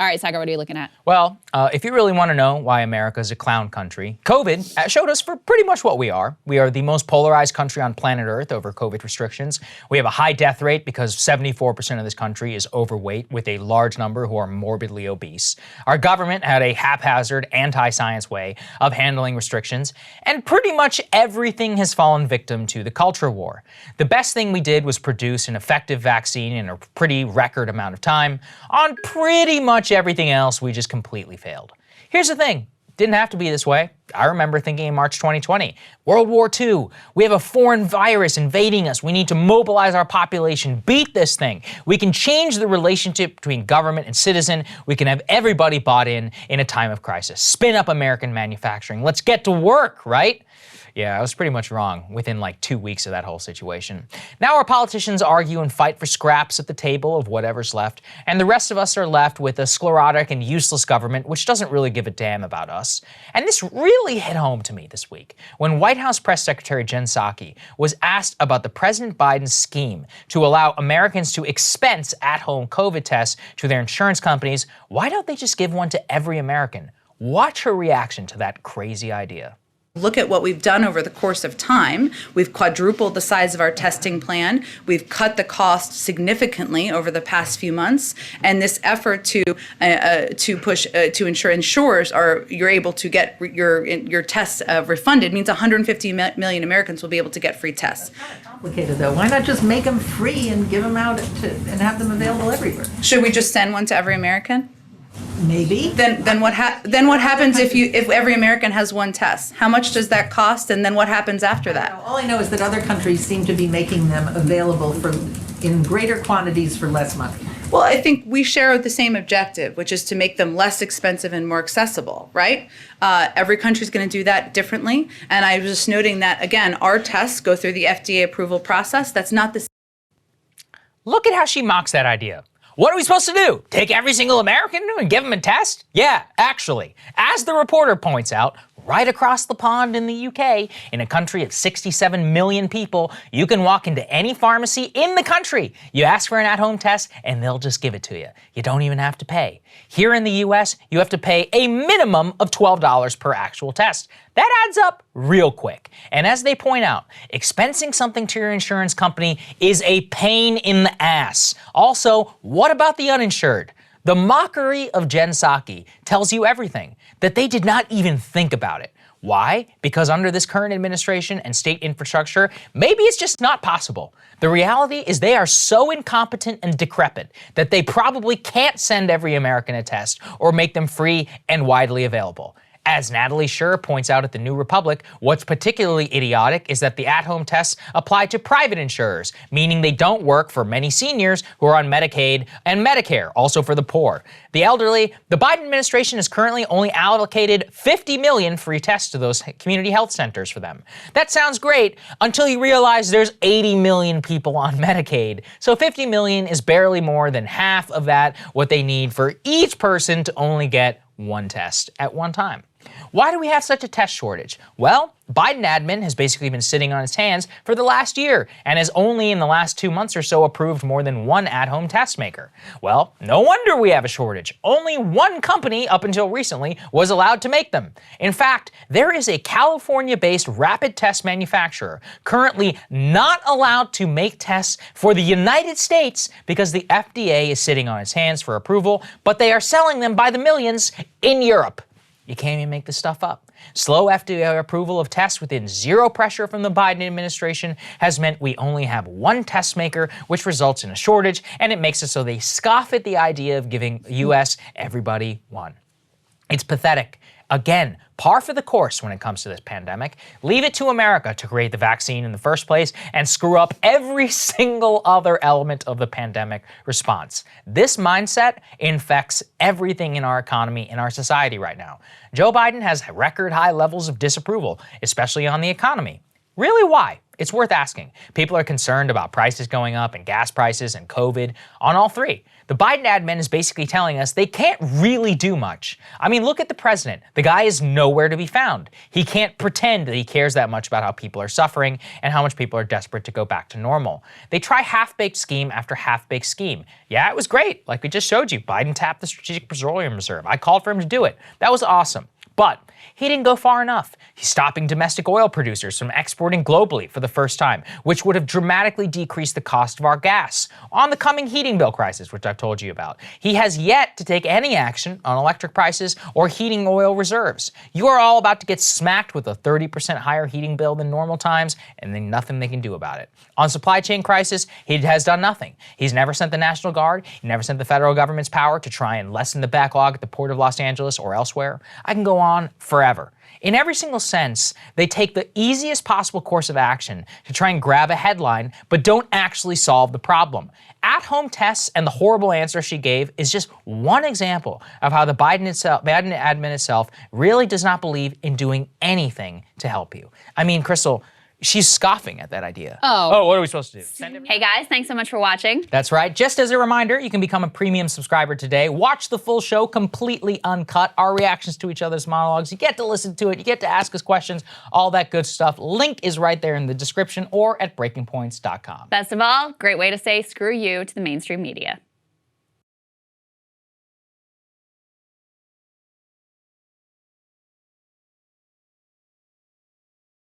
All right, Saagar, what are you looking at? Well, if you really want to know why America is a clown country, COVID showed us for pretty much what we are. We are the most polarized country on planet Earth over COVID restrictions. We have a high death rate because 74% of this country is overweight, with a large number who are morbidly obese. Our government had a haphazard, anti-science way of handling restrictions, and pretty much everything has fallen victim to the culture war. The best thing we did was produce an effective vaccine in a pretty record amount of time. On pretty much everything else, we just completely failed. Here's the thing, didn't have to be this way. I remember thinking in March 2020, World War II, we have a foreign virus invading us. We need to mobilize our population, beat this thing. We can change the relationship between government and citizen. We can have everybody bought in a time of crisis. Spin up American manufacturing. Let's get to work, right? Yeah, I was pretty much wrong within like 2 weeks of that whole situation. Now our politicians argue and fight for scraps at the table of whatever's left, and the rest of us are left with a sclerotic and useless government which doesn't really give a damn about us. And this really hit home to me this week when White House Press Secretary Jen Psaki was asked about the President Biden's scheme to allow Americans to expense at-home COVID tests to their insurance companies. Why don't they just give one to every American? Watch her reaction to that crazy idea. Look at what we've done over the course of time. We've quadrupled the size of our testing plan. We've cut the cost significantly over the past few months. And this effort to ensure insurers you're able to get your tests refunded means 150 million Americans will be able to get free tests. It's kind of complicated though. Why not just make them free and give them out and have them available everywhere? Should we just send one to every American? Maybe. Then what happens if every American has one test? How much does that cost, and then what happens after that? All I know is that other countries seem to be making them available in greater quantities for less money. Well, I think we share the same objective, which is to make them less expensive and more accessible, right? Every country's going to do that differently. And I was just noting that, again, our tests go through the FDA approval process. That's not the same. Look at how she mocks that idea. What are we supposed to do? Take every single American and give them a test? Yeah, actually, as the reporter points out, right across the pond in the UK, in a country of 67 million people, you can walk into any pharmacy in the country. You ask for an at-home test and they'll just give it to you. You don't even have to pay. Here in the US, you have to pay a minimum of $12 per actual test. That adds up real quick. And as they point out, expensing something to your insurance company is a pain in the ass. Also, what about the uninsured? The mockery of Jen Psaki tells you everything, that they did not even think about it. Why? Because under this current administration and state infrastructure, maybe it's just not possible. The reality is they are so incompetent and decrepit that they probably can't send every American a test or make them free and widely available. As Natalie Scher points out at the New Republic, what's particularly idiotic is that the at-home tests apply to private insurers, meaning they don't work for many seniors who are on Medicaid and Medicare, also for the poor. The elderly, the Biden administration has currently only allocated 50 million free tests to those community health centers for them. That sounds great until you realize there's 80 million people on Medicaid. So 50 million is barely more than half of that, what they need for each person to only get one test at one time. Why do we have such a test shortage? Well, Biden admin has basically been sitting on his hands for the last year and has only in the last 2 months or so approved more than one at-home test maker. Well, no wonder we have a shortage. Only one company up until recently was allowed to make them. In fact, there is a California-based rapid test manufacturer currently not allowed to make tests for the United States because the FDA is sitting on its hands for approval, but they are selling them by the millions in Europe. You can't even make this stuff up. Slow FDA approval of tests within zero pressure from the Biden administration has meant we only have one test maker, which results in a shortage, and it makes it so they scoff at the idea of giving US everybody one. It's pathetic. Again, par for the course when it comes to this pandemic. Leave it to America to create the vaccine in the first place and screw up every single other element of the pandemic response. This mindset infects everything in our economy, in our society right now. Joe Biden has record high levels of disapproval, especially on the economy. Really, why? It's worth asking. People are concerned about prices going up and gas prices and COVID on all three. The Biden admin is basically telling us they can't really do much. I mean, look at the president. The guy is nowhere to be found. He can't pretend that he cares that much about how people are suffering and how much people are desperate to go back to normal. They try half-baked scheme after half-baked scheme. Yeah, it was great. Like we just showed you, Biden tapped the Strategic Petroleum Reserve. I called for him to do it. That was awesome. But he didn't go far enough. He's stopping domestic oil producers from exporting globally for the first time, which would have dramatically decreased the cost of our gas on the coming heating bill crisis, which I've told you about. He has yet to take any action on electric prices or heating oil reserves. You are all about to get smacked with a 30% higher heating bill than normal times, and then nothing they can do about it. On supply chain crisis, he has done nothing. He's never sent the National Guard. He never sent the federal government's power to try and lessen the backlog at the Port of Los Angeles or elsewhere. I can go on forever. In every single sense, they take the easiest possible course of action to try and grab a headline, but don't actually solve the problem. At-home tests and the horrible answer she gave is just one example of how the Biden admin itself really does not believe in doing anything to help you. I mean, Crystal, she's scoffing at that idea. Oh, what are we supposed to do? Send him? Hey guys, thanks so much for watching. That's right. Just as a reminder, you can become a premium subscriber today. Watch the full show completely uncut, our reactions to each other's monologues. You get to listen to it. You get to ask us questions, all that good stuff. Link is right there in the description or at breakingpoints.com. Best of all, great way to say screw you to the mainstream media.